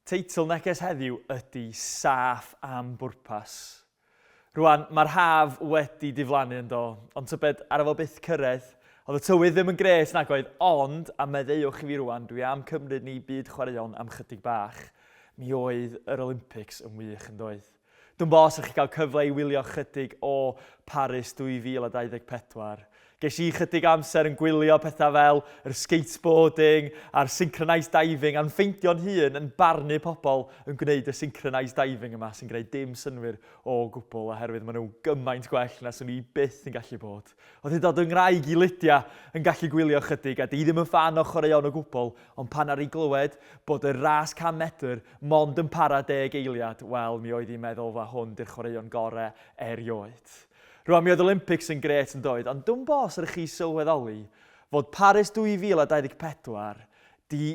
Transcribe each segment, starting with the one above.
Teitl neges heddiw ydy Saff am bwrpas. Rwan, mae'r haf wedi diflannu yn do, ond tybed ar efo byth cyrraedd, oedd y tywydd ddim yn gres nag oedd, ond a meddeuwch i fi rwan, dwi am cymryd ni byd chwaraeon am chydig bach. Mi oedd yr Olympics yn wych yn doedd. Dwi'n bos ych chi gael cyfle i wylio chydig o Paris 2024. Ges i chydig amser yn gwylio pethau fel yr skateboarding a'r synchronised diving a'n ffeindio'n hun yn barnu pobl yn gwneud y synchronised diving yma sy'n gwneud dim synwyr o gwbl oherwydd maen nhw gymaint gwell na swn i byth yn gallu bod. Oedd hi dod yng ngwraig i Lydia yn gallu gwylio chydig a di ddim yn fan o chwaraeon o gwbl, ond pan ar ei glywed bod y ras 100 metr mond yn para 10 eiliad, wel mi oedd hi'n meddwl fa hwn di'r chwaraeon gorau erioed. Rwan mi oedd Olympics yn gret yn doedd, ond dwi'n bos ar chi sylweddoli fod Paris 2024 di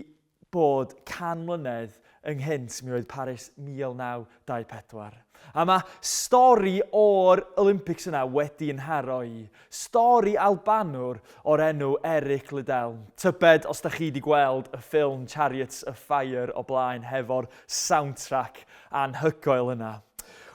bod 100 mlynedd ynghynt mi oedd Paris 1924. A mae stori o'r Olympics yna wedi yn haroi. Stori Albanwr o'r enw Eric Liddell. Tybed os da chi wedi gweld y ffilm Chariots of Fire o blaen hefo'r soundtrack anhygoel yna.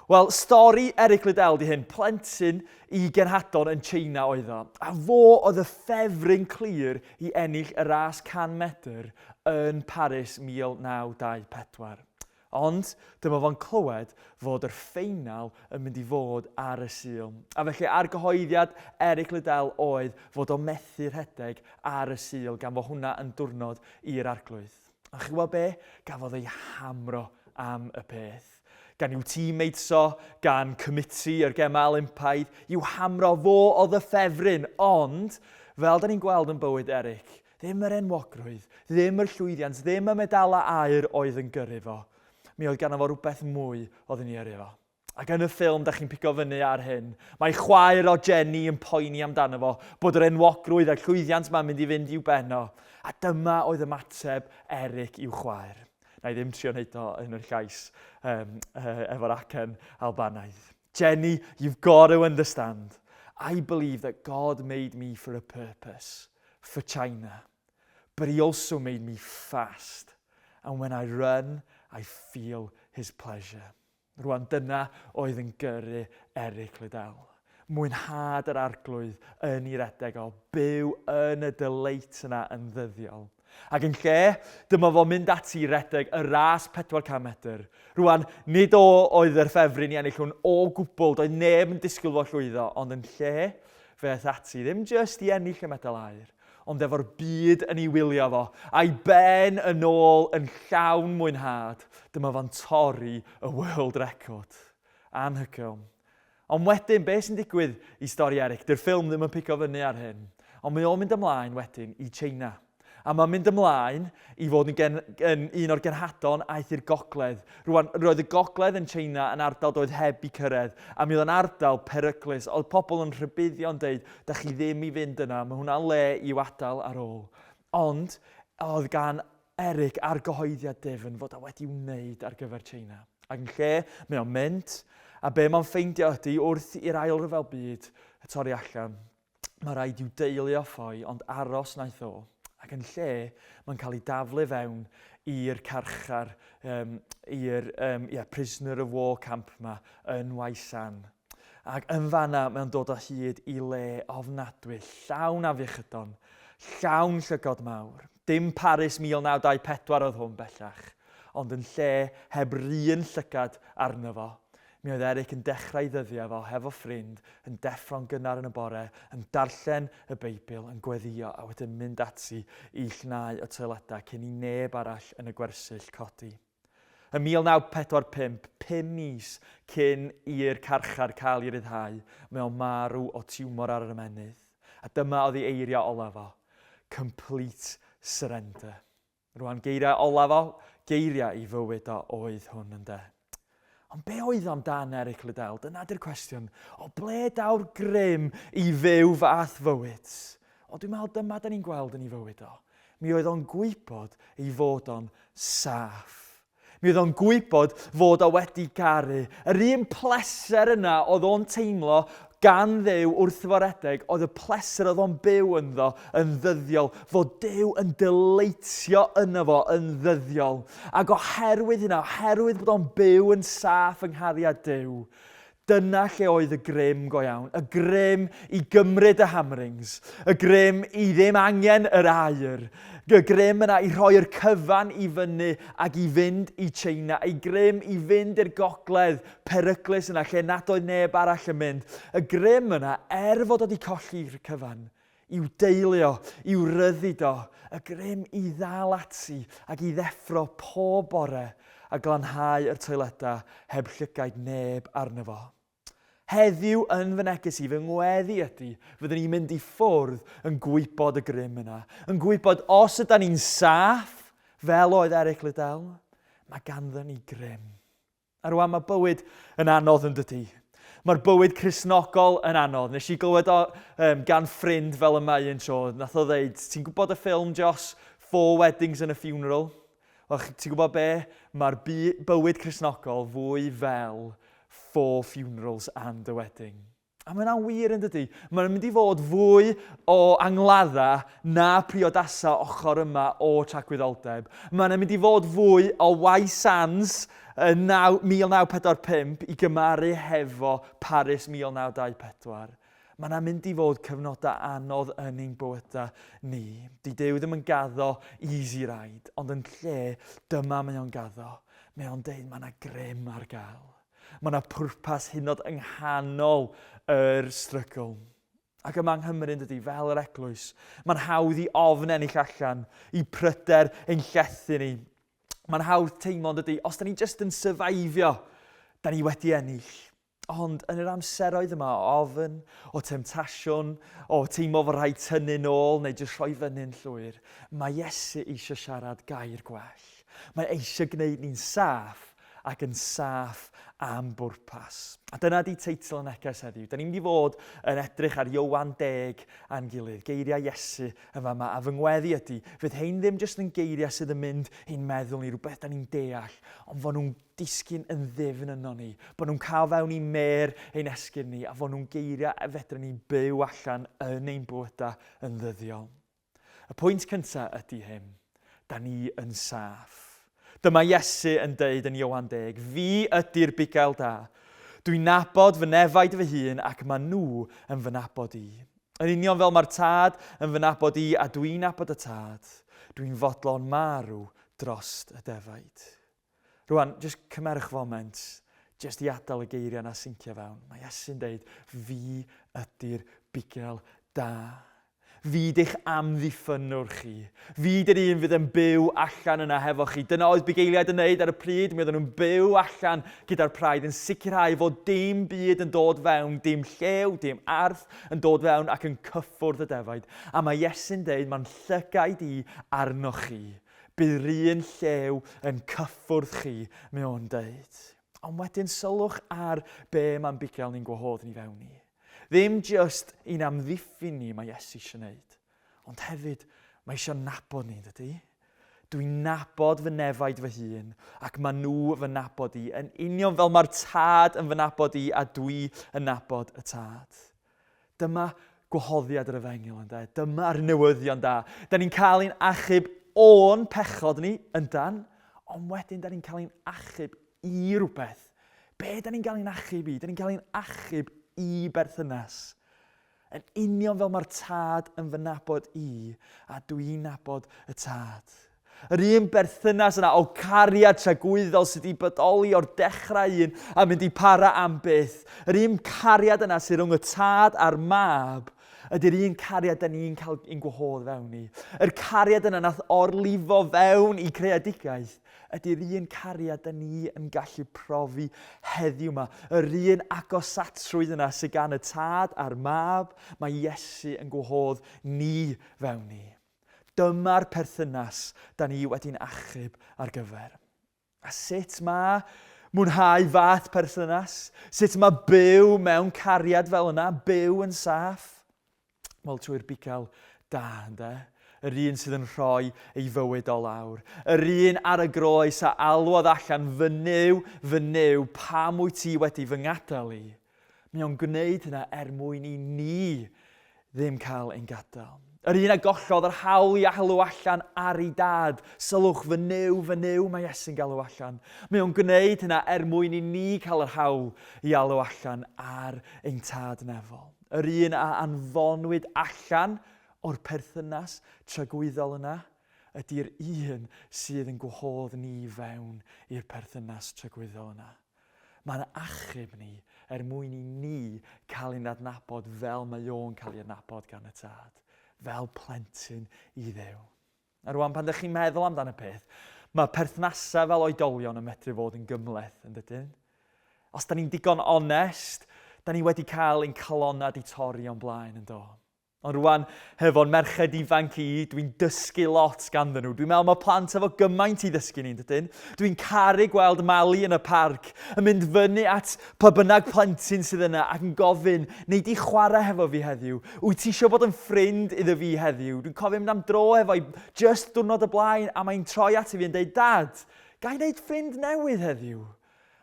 Wel, stori Eric Liddell di hyn, plentyn i genhadon yn China oedd o. A fo oedd y ffefryn clir i ennill y ras 100 metr yn Paris 1924. Ond dyma fo'n clywed fod yr ffeinal yn mynd i fod ar y Sul. A felly ar gyhoeddiad Eric Liddell oedd fod o methu'r rhedeg ar y Sul gan fod hwnna yn diwrnod i'r arglwydd. A chi weld be? Gafodd ei hamro am y peth. Gan i'w teammates o, gan committee yr Gemau Olympaidd, i'w hamro fo oedd y ffefryn, ond fel da ni'n gweld yn bywyd Eric, ddim yr enwogrwydd, ddim yr llwyddiant, ddim y medala aur oedd yn gyrru fo. Mi oedd gan fo rhywbeth mwy oedd yn ei yrru fo. Ac yn y ffilm, da chi'n pigo fyny ar hyn, mae chwaer o Jenny yn poeni amdano fo, bod yr enwogrwydd a'r llwyddiant ma'n mynd i fynd i'w benno. A dyma oedd ymateb Eric i'w chwaer. Na i ddim trio wneud o yn yr llais efo'r acen Albanaidd. Jenny, you've got to understand. I believe that God made me for a purpose, for China. But he also made me fast. And when I run, I feel his pleasure. Rwan dyna oedd yn gyrru Eric Liddell. Mwynhad yr arglwydd yn ei redeg o, byw yn y dyleit yna yn ddyddiol. Ac yn lle, dyma fo mynd ati i redeg y ras 400 metr. Rwan, nid oedd yr ffefryn i ennill hwn o gwbl, doedd neb yn disgwyl fo llwyddo, ond yn lle, fe aeth ati, ddim jyst i ennill y medal aur, ond efo'r byd yn ei wylio fo, a'i ben yn ôl yn llawn mwynhad, dyma fo'n torri y world record. Anhygoel. Ond wedyn, be sy'n digwydd i stori Eric? Dy'r ffilm ddim yn pigo fyny ar hyn, ond mae o'n mynd ymlaen wedyn i China. A mae'n mynd ymlaen i fod yn un o'r genhadon aeth i'r gogledd. Rwan, roedd y gogledd yn China yn ardal doedd heb i cyrraedd, a mi oedd yn ardal peryclus. Oedd pobl yn rhybuddio'n deud, da chi ddim i fynd yna, mae hwnna'n le i'w adael ar ôl. Ond oedd gan Eric ar gyhoeddiad difn fod o wedi wneud ar gyfer China. Ac yn lle, mae o'n mynd, a be mae'n ffeindio ydy wrth i'r ail ryfel byd y torri allan. Mae rhaid i'w deulu o ffoi, ond aros naeth o. Ac yn lle, mae'n cael ei daflu fewn i'r carchar, prisoner of war camp yma yn Waisan. Ac yn fanna, mae'n dod o hyd i le ofnadwy, llawn afiechydon, llawn llygod mawr. Dim Paris 1924 oedd hwn bellach, ond yn lle heb run llygad arno fo. Mi oedd Eric yn dechrau ddyddiau fo hefo ffrind, yn deffro'n gynnar yn y bore, yn darllen y Beibl, yn gweddio a wedyn mynd ati i llnau y toiledau cyn i neb arall yn y gwersyll codi. Yn 1945, 5 mis cyn i'r carchar cael ei ryddhau, mae o'n marw o tiwmor ar yr ymennydd. A dyma oedd ei eiriau olaf o, complete surrender. Rwan geiriau olaf o, geiriau i fywyd o oedd hwn yn de. Ond be oedd amdan Eric Liddell? Dyna di'r cwestiwn. O ble daw'r grym i fyw fath fywyd? O dwi'n meddwl dyma da ni'n gweld yn ei fywyd o. Mi oedd o'n gwybod ei fod o'n saff. Mi oedd o'n gwybod fod o wedi garu. Yr un pleser yna oedd o'n teimlo gan Dduw wrth foredig, oedd y pleser oedd o'n byw ynddo yn ddyddiol, fod Duw yn dyleitio yno fo yn ddyddiol. Ac oherwydd hynna, oherwydd bod o'n byw yn saff yng nghariad Duw, dyna lle oedd y grym go iawn. Y grym i gymryd y hamrings. Y grym i ddim angen yr aur. Y grym yna i roi'r cyfan i fyny ac i fynd i Tsieina. Y grym i fynd i'r gogledd peryglus yna lle nad oedd neb arall yn mynd. Y grym yna, fod wedi colli'r cyfan, i'w deilio, i'w ryddu do. Y grym i ddal ati ac i ddeffro pob bore a glanhau yr toileda heb llygaid neb arno fo. Heddiw yn fy neges i, fy ngweddi ydy, fyddwn ni'n mynd i ffwrdd yn gwybod y grym yna. Yn gwybod os ydyn ni'n saff, fel oedd Eric Liddell, mae ganddo ni grym. A rwan mae bywyd yn anodd yn dydy. Mae'r bywyd Cristnogol yn anodd. Nes i glywed o gan ffrind fel y mae yn tro. Nath o ddeud, ti'n gwybod y ffilm, Jos, 4 Weddings and a Funeral? Wel, ti'n gwybod be? Mae'r bywyd Cristnogol fwy fel 4 funerals and a wedding. A mae hwnna'n wir yn dydy. Mae'n mynd i fod fwy o angladda na priodasa ochr yma o tragwyddoldeb. Mae'n mynd i fod fwy o Y Sands 1945 i gymaru hefo Paris 1924. Mae'n mynd i fod cyfnodau anodd yn ein bywydau ni. Di Duw ddim yn gaddo easy ride, ond yn lle dyma mae o'n gaddo. Mae o'n deud mae yna grym ar gael. Mae yna pwrpas hynod yng nghanol yr strygl. Ac yma yng Nghymru yn dydy, fel yr eglwys, mae'n hawdd i ofn ennill allan, i pryder ein llethu ni. Mae'n hawdd teimlo yn dydy, os da ni jyst yn survivio, da ni wedi ennill. Ond yn yr amseroedd yma o ofn, o temptasiwn, o teimlo fo rhaid tynnu nôl neu jyst rhoi fyny'n llwyr, mae Iesu eisiau siarad gair gwell. Mae eisiau gwneud ni'n saff ac yn saff am bwrpas. A dyna di teitl y neges heddiw. Da ni'n mynd i fod yn edrych ar Iowan 10 a'n gilydd, geiriau Iesu yn fama. A fy ngweddi ydy, fydd hein ddim jyst yn geiriau sydd yn mynd i'n meddwl ni, rhywbeth da ni'n deall, ond fod nhw'n disgyn yn ddifn yno ni, bod nhw'n cael fewn i mer ein esgyrn ni, a fod nhw'n geiriau a fedrwn ni byw allan yn ein bywydau yn ddyddiol. Y pwynt cyntaf ydy hyn, da ni yn saff. Dyma Iesu yn deud yn Iowan 10, fi ydy'r bugail da. Dwi'n nabod fy nefaid fy hun ac mae nhw yn fy nabod i. Yn union fel mae'r tad yn fy nabod i a dwi'n nabod y tad. Dwi'n fodlon marw drost y defaid. Rwan, jyst cymerwch foment, jyst i adael y geiriau na syncio fewn. Mae Iesu'n deud, fi ydy'r bugail da. Fi di'ch amddiffynwr chi. Fi di'r un fydd yn byw allan yna hefo chi. Dyna oedd bugeiliaid yn wneud ar y pryd. Mi oedden nhw'n byw allan gyda'r praid yn sicrhau fod dim byd yn dod fewn, dim llew, dim arth yn dod fewn ac yn cyffwrdd y defaid. A mae Iesu'n deud, mae'n llygaid i arnoch chi. Bydd un llew yn cyffwrdd chi, mae o'n deud. Ond wedyn sylwch ar be mae'n bugail ni'n gwahodd ni fewn i. Ddim jyst un amddiffyn ni mae Iesu eisiau gwneud, ond hefyd mae eisiau nabod ni, dydy. Dwi'n nabod fy nefaid fy hun, ac maen nhw fy nabod i, yn union fel mae'r tad yn fy nabod i, a dwi yn nabod y tad. Dyma gwahoddiad yr Efengyl, ynddo? Dyma'r newyddion da. Da ni'n cael ein achub o'n pechod ni, yndan, ond wedyn da ni'n cael ein achub i rhywbeth. Be da ni'n cael ein achub i? Da ni'n cael ein achub i berthynas. Yn union fel mae'r tad yn fy nabod i, a dwi'n nabod y tad. Yr un berthynas yna o cariad tragwyddol sydd wedi bodoli o'r dechrau un a mynd i para am byth. Yr un cariad yna sydd rhwng y tad a'r mab, ydy'r un cariad da ni'n cael ein gwahodd fewn i. Yr cariad yna nath orlifo fewn i creadigaeth, ydy'r un cariad da ni yn gallu profi heddiw yma. Yr un agosatrwydd yna sydd gan y tad a'r mab, mae Iesu yn gwahodd ni fewn i. Dyma'r perthynas da ni wedi'n achub ar gyfer. A sut mae mwynhau fath perthynas? Sut mae byw mewn cariad fel yna, byw yn saff? Wel, trwy'r bugail da, ynde? Yr un sydd yn rhoi ei fywyd o lawr. Yr un ar y groes a alwodd allan fy nyw, pam wyt ti wedi fy ngadael i? Mae o'n gwneud hynna mwyn I ni ddim cael ein gadael. Yr un a gollodd yr hawl I alw allan ar ei dad. Sylwch fy niw, mae Iesu'n galw allan. Mae o'n gwneud hynna mwyn I ni cael yr hawl I alw allan ar ein tad nefol. Yr un a anfonwyd allan o'r perthynas tragwyddol yna ydy'r un sydd yn gwahodd ni fewn i'r perthynas tragwyddol yna. Mae'n achub ni mwyn I ni cael ein adnabod fel mae o'n cael ei adnabod gan y tad. Fel plentyn I Dduw. A rwan pan ydych chi'n meddwl amdano peth, mae perthnasau fel oedolion yn medru fod yn gymleth, yn dydyn? Os da ni'n digon onest, da ni wedi cael ein calonnau I torri o'n blaen yn do. Ond rwan, hefo'n merched ifanc I, dwi'n dysgu lot ganddyn nhw. Dwi'n meddwl mae plant efo gymaint I ddysgu ni'n dydyn. Dwi'n caru gweld Mali yn y parc, yn mynd fyny at pa bynnag plentyn sydd yna ac yn gofyn, neu di chwarae hefo fi heddiw? Wyt ti eisiau bod yn ffrind iddo fi heddiw? Dwi'n cofio mynd am dro efo just diwrnod y blaen a mae'n troi at fi yn dweud, Dad, ga I wneud ffrind newydd heddiw?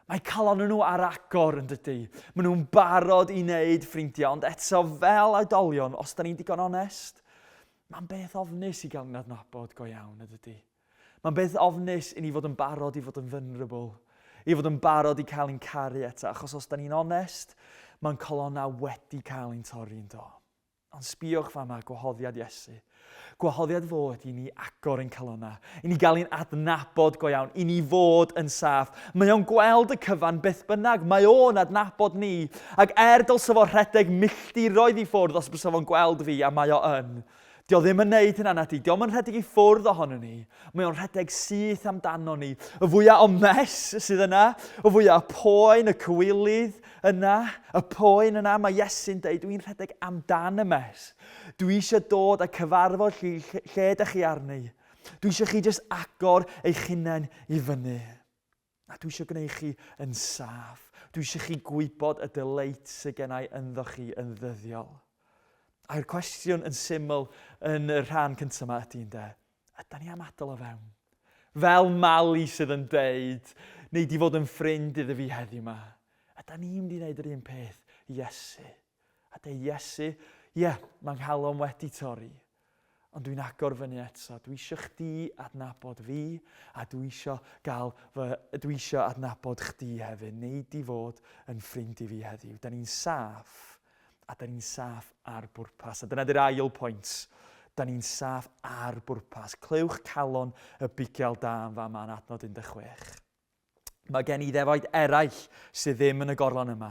Mae calon nhw ar agor yn dydy. Maen nhw'n barod I wneud ffrindiau, ond eto fel oedolion, os da ni'n digon onest, mae'n beth ofnus I gael yn adnabod go iawn yn dydy. Mae'n beth ofnus I ni fod yn barod I fod yn vulnerable, I fod yn barod I cael ein caru eto, achos os da ni'n onest, mae'n calonnau wedi cael ein torri'n do. Ond sbiwch fama gwahoddiad Iesu. Gwahoddiad fod I ni agor ein calonnau, I ni gael ein adnabod go iawn, I ni fod yn saff. Mae o'n gweld y cyfan beth bynnag, mae o'n adnabod ni, ac dylse fo rhedeg milltiroedd I ffwrdd os bysa fo'n gweld fi, a mae o yn. Dio ddim yn neud hynna nadi, dio yn rhedeg I ffwrdd ohono ni, mae o'n rhedeg syth amdano ni. Y fwyaf o mes sydd yna, y fwyaf o poen, y cywilydd yna, y poen yna, mae Iesu'n deud, dwi'n rhedeg amdan y mes. Dwi eisiau dod a cyfarfod lle ydych chi arni. Dwi eisiau chi jyst agor eich hunain I fyny. A dwi eisiau gwneud chi yn saff. Dwi eisiau chi gwybod y dyleit sydd gennau ynddo chi yn ddyddiol. A'r cwestiwn yn syml yn y rhan cyntaf yma ydy ynde, yda ni am adael o fewn? Fel Mali sydd yn deud, neu di fod yn ffrind iddo fi heddiw yma. Yda ni'n mynd I wneud yr un peth I Iesu. A dweud Iesu, mae'n nghalon wedi torri. Ond dwi'n agor fyny eto. Dwi eisiau chdi adnabod fi, a dwi eisiau adnabod chdi hefyd. Neu di fod yn ffrind I fi heddiw. Da ni'n saff. A da ni'n saff ar bwrpas. A dyna di'r ail pwynt. Da ni'n saff ar bwrpas. Clywch calon y bugail da yn fama yn adnod 16. Mae gen I ddefaid eraill sydd ddim yn y gorlan yma.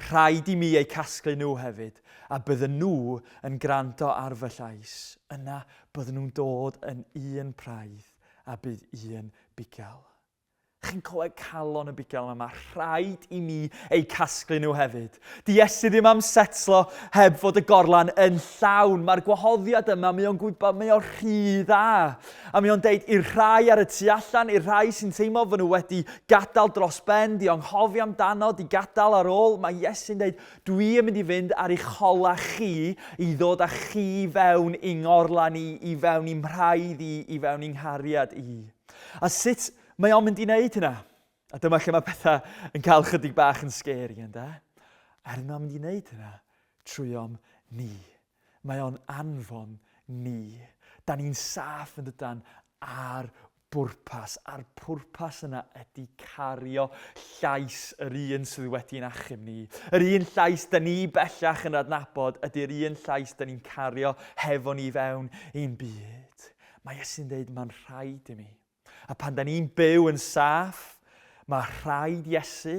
Rhaid I mi eu casglu nhw hefyd, a bydden nhw yn gwrando ar fy llais. Yna bydden nhw'n dod yn un praidd a bydd un bugail. Chi'n clywed calon y bugail yma, rhaid I mi eu casglu nhw hefyd. Di Iesu ddim am setlo heb fod y gorlan yn llawn. Mae'r gwahoddiad yma, mae o'n gwybod, mae o'n rhy dda. A mae o'n deud i'r rhai ar y tu allan, i'r rhai sy'n teimlo fod nhw wedi gadael dros ben, di anghofio amdano, di gadael ar ôl. Mae Iesu'n deud, dwi yn mynd I fynd ar eich hola chi I ddod â chi fewn i'n ngorlan I fewn i'n mhraidd I fewn i'n nghariad I. A sut mae o'n mynd I wneud hynna? A dyma lle mae pethau yn cael chydig bach yn scary, ynddo? Mae'n mynd I wneud hynna trwyom ni. Mae o'n anfon ni. Da ni'n saff yn dydan ar bwrpas. A'r pwrpas yna ydy cario llais yr un sydd wedi'n achub ni. Yr un llais da ni bellach yn adnabod ydy'r un llais da ni'n cario hefo ni fewn i'n byd. Mae Iesu'n deud mae'n rhaid I mi. A pan da ni'n byw yn saff, mae rhaid Iesu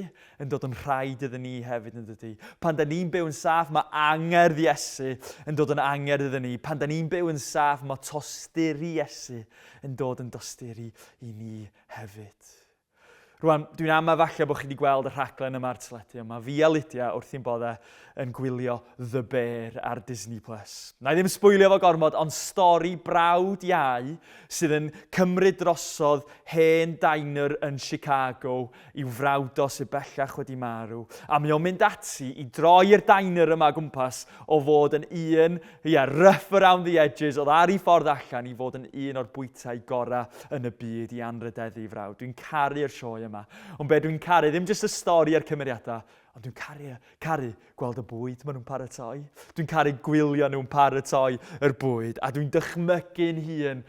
yn dod yn rhaid iddyn ni hefyd yn dydy. Pan da ni'n byw yn saff, mae angerdd Iesu yn dod yn angerdd iddyn ni. Pan da ni'n byw yn saff, mae tosturi Iesu yn dod yn dosturi I ni hefyd. Rwan, dwi'n ama falle bod chi wedi gweld y rhaglen yma ar teledu yma. Fi a Lydia wrth i'n bodde yn gwylio The Bear ar Disney+. Na I ddim sbwylio fo gormod, ond stori brawd iau sydd yn cymryd drosodd hen diner yn Chicago i'w frawd o sydd bellach wedi marw. A mi o'n mynd ati I droi'r diner yma gwmpas o fod yn un, rough around the edges, oedd ar ei ffordd allan I fod yn un o'r bwytau gorau yn y byd I anrydeddu I frawd. Dwi'n caru'r sioe yma. Ond be dwi'n caru, ddim jyst y stori a'r cymeriadau, ond dwi'n caru gweld y bwyd maen nhw'n paratoi. Dwi'n caru gwylio nhw'n paratoi yr bwyd, a dwi'n dychmygu'n hun,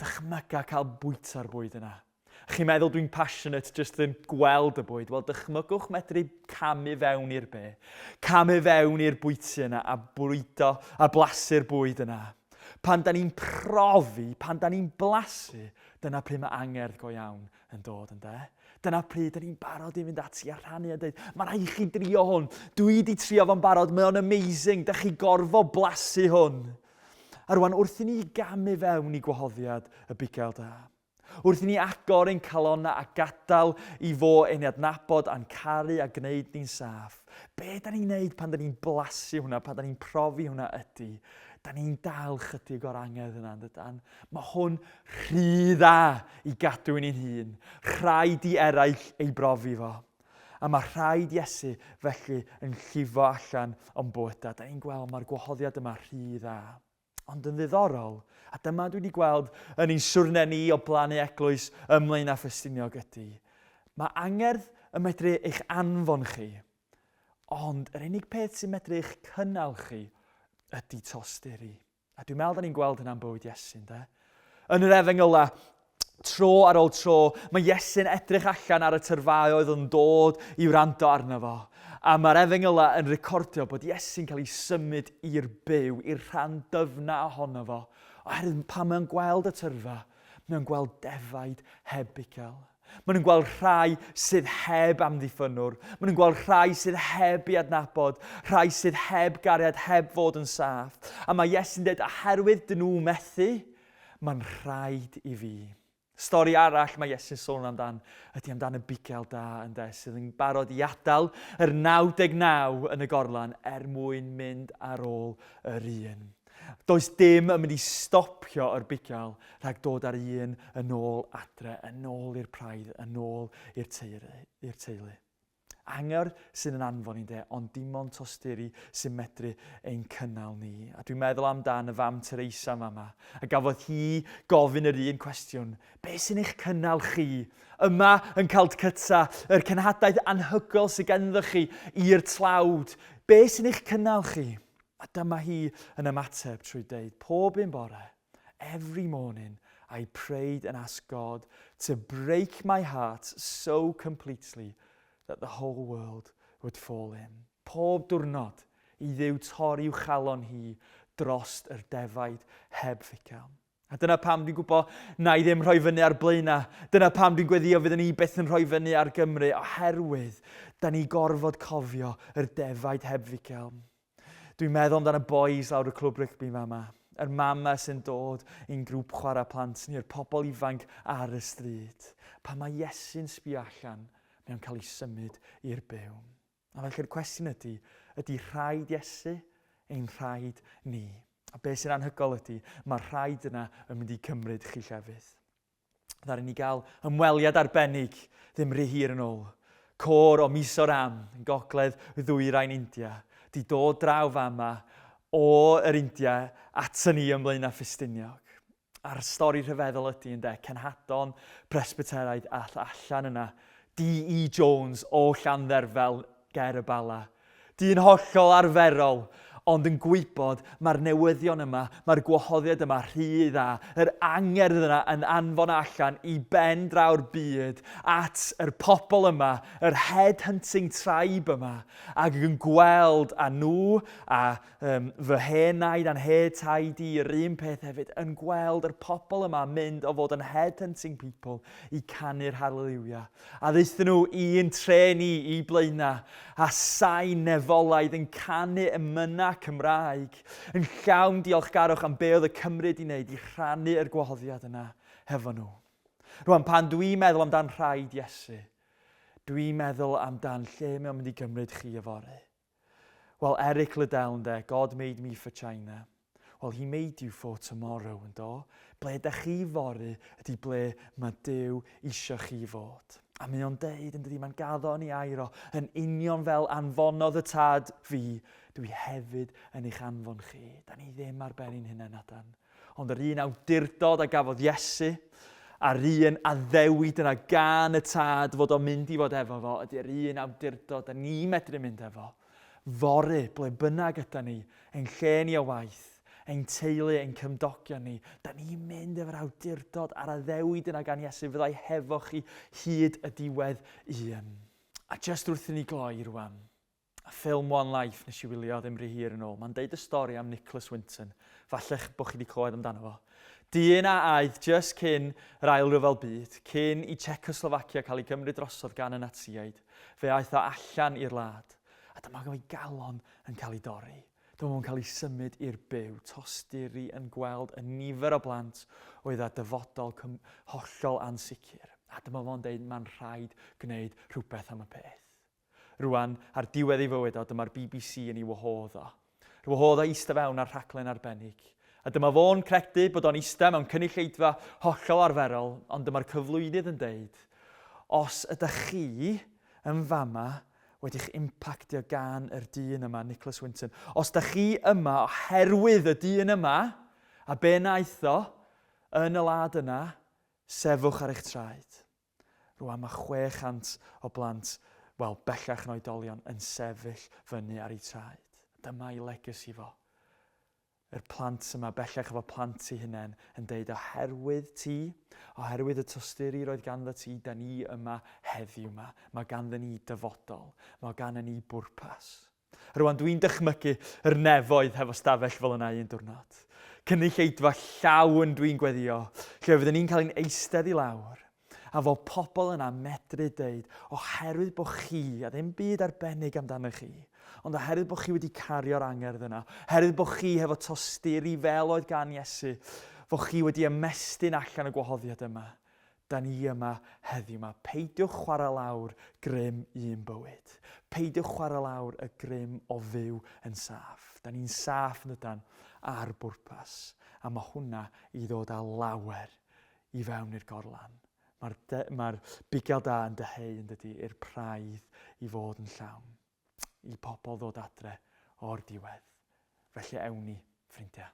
dychmyga cael bwyta'r bwyd yna. Chi'n meddwl dwi'n passionate jyst yn gweld y bwyd? Wel, dychmygwch medru camu fewn i'r camu fewn i'r bwyty yna a bwydo a blasu'r bwyd yna. Pan da ni'n profi, pan da ni'n blasu, dyna pryd mae angerdd go iawn yn dod, ynde? Dyna pryd da ni'n barod i fynd ati a rhannu a dweud, mae rhaid chi drio hwn, dwi wedi trio fo'n barod, mae o'n amazing, da chi gorfod blasu hwn. A rwan, wrth i ni gamu fewn i gwahoddiad y bugel da. Wrth i ni agor ein calonna a gadael i fo ein adnabod a'n caru a gwneud ni'n saff. Be da ni'n neud pan da ni'n blasu hwnna, pan da ni'n profi hwnna ydy? Da ni'n dal chydig o'r angerdd yna, dydan? Mae hwn rhy dda i gadw yn ein hun. Rhaid i eraill ei brofi fo. A mae rhaid Iesu felly yn llifo allan o'n bwyta. Da ni'n gweld mae'r gwahoddiad yma rhy dda. Ond yn ddiddorol, a dyma dwi wedi gweld yn ein siwrne ni o Blaenau Eglwys ymlaen â Ffestiniog ydy. Mae angerdd yn medru eich anfon chi, ond yr unig peth sy'n medru eich cynnal chi ydy tosturi. A dwi'n meddwl da ni'n gweld hynna'n bywyd Iesu, ynde? Yn yr efengyla, tro ar ôl tro, mae Iesu'n edrych allan ar y tyrfaoedd yn dod i wrando arno fo. A mae'r efengyla yn recordio bod Iesu'n cael ei symud i'r byw, i'r rhan dyfna ohono fo. Oherwydd pan mae'n gweld y tyrfa, mae'n gweld defaid heb bugel. Mae'n gweld rhai sydd heb amddiffynwr. Mae'n gweld rhai sydd heb i adnabod, rhai sydd heb gariad, heb fod yn saff. A mae Iesu'n dweud, oherwydd dyn nhw methu, mae'n rhaid i fi. Stori arall mae Iesu'n sôn amdan ydy amdan y bugel da ynde, sydd yn barod i adael yr 99 yn y gorlan mwyn mynd ar ôl yr un. Does dim yn mynd i stopio yr bugel rhag dod ar un yn ôl adre, yn ôl i'r praidd, yn ôl i'r teulu. Anger sy'n yn anfon ni de, ond dim ond tosturi sy'n medru ein cynnal ni. A dwi'n meddwl amdan y fam Teresa yma. A gafodd hi gofyn yr un cwestiwn. Be sy'n eich cynnal chi? Yma yn cael cyta, yr cenhadaeth anhygoel sy'n ganddo chi i'r tlawd. Be sy'n eich cynnal chi? A dyma hi yn ymateb trwy deud, pob un bore, every morning, I prayed and asked God to break my heart so completely that the whole world would fall in. Pob diwrnod i Dduw torri i'w chalon hi drost yr defaid heb fficael. A dyna pam dwi'n gwybod na i ddim rhoi fyny ar Blaenau. Dyna pam dwi'n gweddio fydd ni beth yn rhoi fyny ar Gymru, oherwydd da ni gorfod cofio yr defaid heb fficael. Dwi'n meddwl amdano y boys lawr y clwb rygbi yma. Yr mama sy'n dod i'n grŵp chwarae plant ni'r pobl ifanc ar y stryd. Pan mae Iesu'n sbio allan, mae'n cael ei symud i'r byw. A felly'r cwestiwn ydy rhaid Iesu ein rhaid ni. A beth sy'n anhygoel ydy, mae'r rhaid yna yn mynd i cymryd chi llefydd. Ddaru ni gael ymweliad arbennig ddim rhy hir yn ôl. Côr o Misoram, yn gogledd ddwyrain India, di dod draw fama o'r India ato ni ymlaen â Ffestiniog. A'r stori rhyfeddol ydy ynde, cenhadon presbyteraidd allan yna, D.E. Jones o Llandderfel ger y Bala. Dyn hollol arferol, ond yn gwybod mae'r newyddion yma, mae'r gwahoddiad yma rhy dda, yr angerdd yna yn anfon allan i ben draw'r byd at yr pobl yma, yr headhunting tribe yma, ac yn gweld a nhw a fy henaid a'n head taid i'r un peth hefyd, yn gweld yr pobl yma mynd o fod yn headhunting people i canu'r hallelujah. A ddeithon nhw un treni i Blaenau a sain nefolaidd yn canu ymyna Cymraeg, yn llawn diolchgarwch am be oedd y Cymru wedi wneud i rhannu yr gwahoddiad yna hefo nhw. Rwan, pan dwi'n meddwl amdan rhaid Iesu, dwi'n meddwl amdan lle mae'n mynd i gymryd chi yfory. Well, Eric Liddell, God made me for China. Well, he made you for tomorrow, yndo? Ble ydych chi fory ydy ble mae Duw isio chi fod. A mae o'n deud, yn dydi, mae'n gaddo ni airo, yn union fel anfonodd y tad fi, dwi hefyd yn eich anfon chi. Da ni ddim ar ben ein hunain adan. Ond yr un awdurdod a gafodd Iesu, A'r un addewid yna gan y tad fod o'n mynd i fod efo fo, ydy'r un awdurdod a ni medru mynd efo. Fory, ble bynnag ydyn ni, ein lle ni o waith, ein teulu, ein cymdogion ni. Da ni'n mynd efo'r awdurdod a'r addewid yna gan Iesu fyddai hefo chi hyd y diwedd un. A jyst wrth i ni gloi rwan, a ffilm One Life nes i wylio ddim rhy hir yn ôl. Mae'n deud y stori am Nicholas Winton. Fallech bod chi wedi clywed amdano fo. Dyn a aeth jyst cyn yr ail ryfel byd, cyn i Czechoslovacia cael ei gymryd drosodd gan y Natsiaid. Fe aeth o allan i'r wlad. A dyma gael ei galon yn cael ei dorri. Dyma fo'n cael ei symud i'r byw, tosturi yn gweld y nifer o blant oedd â dyfodol hollol ansicr. A dyma fo'n deud mae'n rhaid gwneud rhywbeth am y peth. Rwan, ar diwedd ei fywyd o, dyma'r BBC yn ei wahodd o. Wahodd o eistedd fewn ar rhaglen arbennig. A dyma fo'n credu bod o'n eistedd mewn cynulleidfa hollol arferol, ond dyma'r cyflwynydd yn deud, os ydych chi yn fama wedi'ch impactio gan yr dyn yma, Nicholas Winton, os ydych chi yma oherwydd y dyn yma, a be wnaeth o yn y wlad yna, sefwch ar eich traed. Rwan mae 600 o blant, bellach yn oedolion, yn sefyll fyny ar ei traed. Dyma ei legacy fo. Yr plant yma, bellach efo plant ei hunain, yn deud oherwydd ti, oherwydd y tosturi roedd ganddo ti, da ni yma heddiw yma. Mae ganddo ni dyfodol, mae ganddo ni bwrpas. Rwan dwi'n dychmygu yr nefoedd hefo stafell fel yna un diwrnod. Cynulleidfa llawn dwi'n gweddio, lle fyddwn ni'n cael ein eistedd i lawr. A fo pobl yna medru deud, oherwydd bod chi, a ddim byd arbennig amdano chi, ond oherwydd bod chi wedi cario'r angerdd yna, oherwydd bod chi hefo tosturi fel oedd gan Iesu, bod chi wedi ymestyn allan y gwahoddiad yma, da ni yma heddiw yma. Peidiwch chwarae lawr grym un bywyd. Peidiwch chwarae lawr y grym o fyw yn saff. Da ni'n saff yn ydan ar bwrpas. A mae hwnna i ddod â lawer i fewn i'r gorlan. Mae'r bigel da yn deheu yn dydy i'r praidd i fod yn llawn. I pobl ddod adre o'r diwedd. Felly ewn ni, ffrindiau.